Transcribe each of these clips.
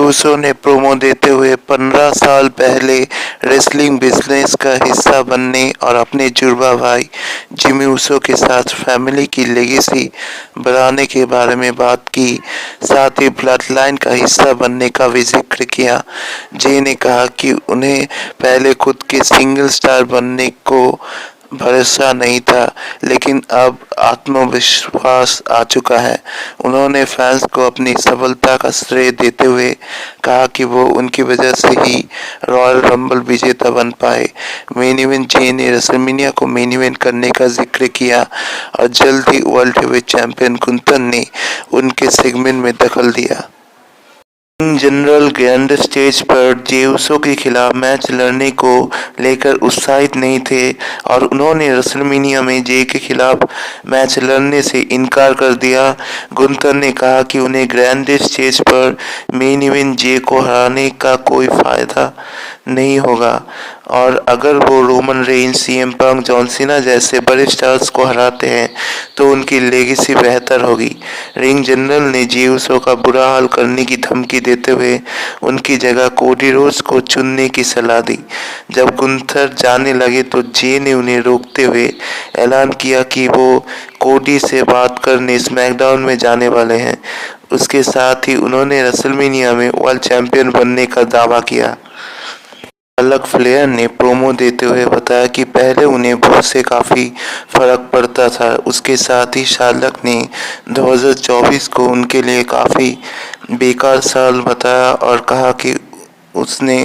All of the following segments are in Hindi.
यूसो ने प्रोमो देते हुए 15 साल पहले रेसलिंग बिजनेस का हिस्सा बनने और अपने जुड़वा भाई जिमी ऊसो के साथ फैमिली की लेगेसी बढ़ाने के बारे में बात की। साथ ही ब्लड लाइन का हिस्सा बनने का भी जिक्र किया। जे ने कहा कि उन्हें पहले खुद के सिंगल स्टार बनने को भरोसा नहीं था, लेकिन अब आत्मविश्वास आ चुका है। उन्होंने फैंस को अपनी सफलता का श्रेय देते हुए कहा कि वो उनकी वजह से ही रॉयल रंबल विजेता बन पाए। मेन इवेंट जे ने रेसलमेनिया को मेन इवेंट करने का जिक्र किया और जल्द ही वर्ल्ड हेवीवेट चैंपियन गुंथर ने उनके सेगमेंट में दखल दिया। जनरल ग्रैंड स्टेज पर जे ऊसो के खिलाफ मैच लड़ने को लेकर उत्साहित नहीं थे और उन्होंने रेसलमेनिया में जे के खिलाफ मैच लड़ने से इनकार कर दिया। गुंथर ने कहा कि उन्हें ग्रैंड स्टेज पर मेन इवेंट जे को हराने का कोई फायदा नहीं होगा और अगर वो Roman Reigns, CM Punk, John Cena जैसे बड़े स्टार्स को हराते हैं तो उनकी लेगेसी बेहतर होगी। रिंग जनरल ने जे ऊसो का बुरा हाल करने की धमकी देते हुए उनकी जगह कोडी रोड्स को चुनने की सलाह दी। जब गुंथर जाने लगे तो जे ने उन्हें रोकते हुए ऐलान किया कि वो कोडी से बात करने स्मैकडाउन में जाने वाले हैं। उसके साथ ही उन्होंने रेसलमेनिया में वर्ल्ड चैंपियन बनने का दावा किया। शार्लक फ्लेयर ने प्रोमो देते हुए बताया कि पहले उन्हें बहुत से काफ़ी फर्क पड़ता था। उसके साथ ही शार्लक ने 2024 को उनके लिए काफ़ी बेकार साल बताया और कहा कि उसने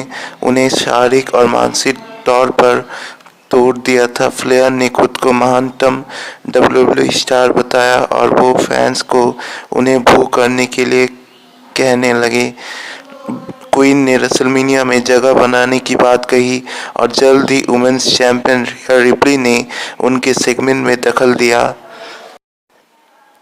उन्हें शारीरिक और मानसिक तौर पर तोड़ दिया था। फ्लेयर ने खुद को महानतम WWE स्टार बताया और वो फैंस को उन्हें बू करने के लिए कहने लगे। क्वीन ने रेसलमेनिया में जगह बनाने की बात कही और जल्द ही वुमेन्स चैंपियन रिया रिप्ली ने उनके सेगमेंट में दखल दिया।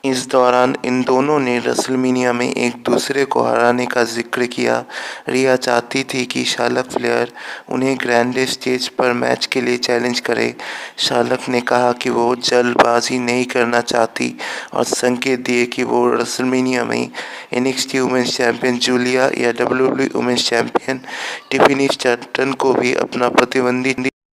इस दौरान इन दोनों ने रेसलमेनिया में एक दूसरे को हराने का जिक्र किया। रिया चाहती थी कि शार्लक फ्लेयर उन्हें ग्रैंड स्टेज पर मैच के लिए चैलेंज करे। शार्लक ने कहा कि वो जल्दबाजी नहीं करना चाहती और संकेत दिए कि वो रेसलमेनिया में NXT वुमेन्स चैंपियन जूलिया या WWE women's champion Tiffany Staten को भी अपना प्रतिद्वंदी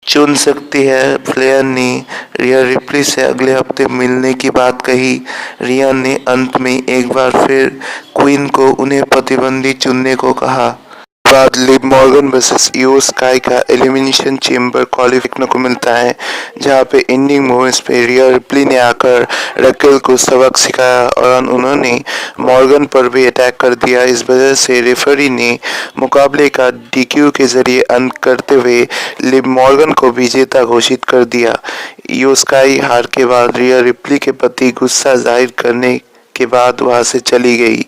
चुन सकती है। फ्लेयर ने रिया रिप्ली से अगले हफ्ते मिलने की बात कही। रिया ने अंत में एक बार फिर क्वीन को उन्हें प्रतिद्वंदी चुनने को कहा। बाद लिव मॉर्गन वर्सेस इयो स्काई का एलिमिनेशन चेंबर क्वालिफिकेशन को मिलता है, जहां पे एंडिंग मोमेंट्स पे रिया रिप्ली ने आकर रकेल को सबक सिखाया और उन्होंने मॉर्गन पर भी अटैक कर दिया। इस वजह से रेफरी ने मुकाबले का DQ के जरिए अंत करते हुए लिव मॉर्गन को विजेता घोषित कर दिया। इयो स्काई हार के बाद रिया रिप्ली के प्रति गुस्सा जाहिर करने के बाद वहां से चली गई।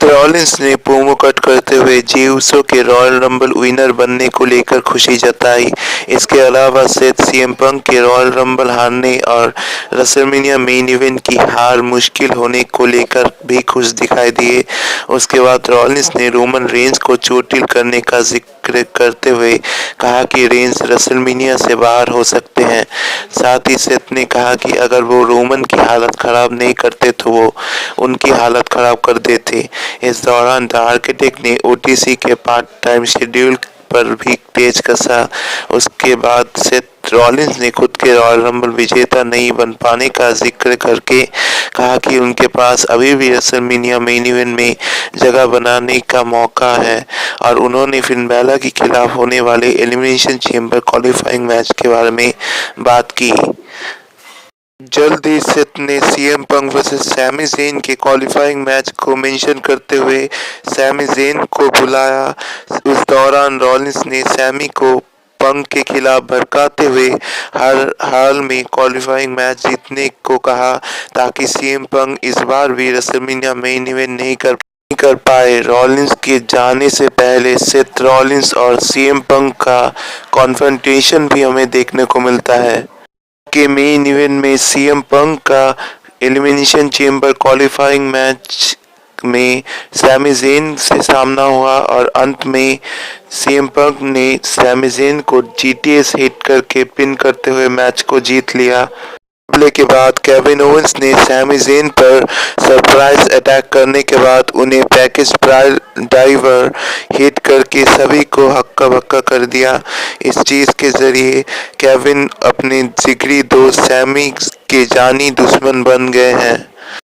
रॉलिंस ने प्रोमो कट करते हुए जे ऊसो के रॉयल रंबल विनर बनने को लेकर खुशी जताई। इसके अलावा सेथ सीएम पंक के रॉयल रंबल हारने और रेसलमेनिया मेन इवेंट की हार मुश्किल होने को लेकर भी खुश दिखाई दिए। उसके बाद रॉलिंस ने रोमन रेंज को चोटिल करने का जिक्र करते हुए कहा कि रेंज रेसलमेनिया से बाहर हो सकते हैं। साथ ही सेथ ने कहा कि अगर वो रोमन की हालत खराब नहीं करते तो वो उनकी हालत खराब कर देते। इस दौरान द आर्किटेक्ट ने OTC के पार्ट टाइम शेड्यूल पर भी तेज कसा। उसके बाद सेथ रॉलिंस ने खुद के रॉयल रंबल विजेता नहीं बन पाने का जिक्र करके कहा कि उनके पास अभी भी रेसलमेनिया मेन इवेंट में जगह बनाने का मौका है और उन्होंने फिन बैला के खिलाफ होने वाले एलिमिनेशन चेंबर क्वालिफाइंग मैच के बारे में बात की। जल्द ही सेथ ने CM Punk versus Sami Zayn के क्वालिफाइंग मैच को मेंशन करते हुए सैमी ज़ेन को बुलाया। उस दौरान रॉलिंस ने सैमी को पंक के खिलाफ भड़काते हुए हर हाल में क्वालिफाइंग मैच जीतने को कहा ताकि सीएम पंक इस बार भी रेसलमेनिया मेन इवेंट नहीं कर पाए। रॉलिंस के जाने से पहले सेथ रॉलिंस और सीएम पंक का कॉन्फ्रंटेशन भी हमें देखने को मिलता है के मेन इवेंट में सीएम पंक का एलिमिनेशन चेंबर क्वालिफाइंग मैच में सैमी ज़ेन से सामना हुआ और अंत में सीएम पंक ने सैमी ज़ेन को GTS हिट करके पिन करते हुए मैच को जीत लिया। मुकाबले के बाद केविन ओवेंस ने सैमी ज़ेन पर सरप्राइज अटैक करने के बाद उन्हें पैकेज ड्राइवर हिट करके सभी को हक्का बक्का कर दिया। इस चीज के जरिए केविन अपने जिगरी दोस्त सैमी के जानी दुश्मन बन गए हैं।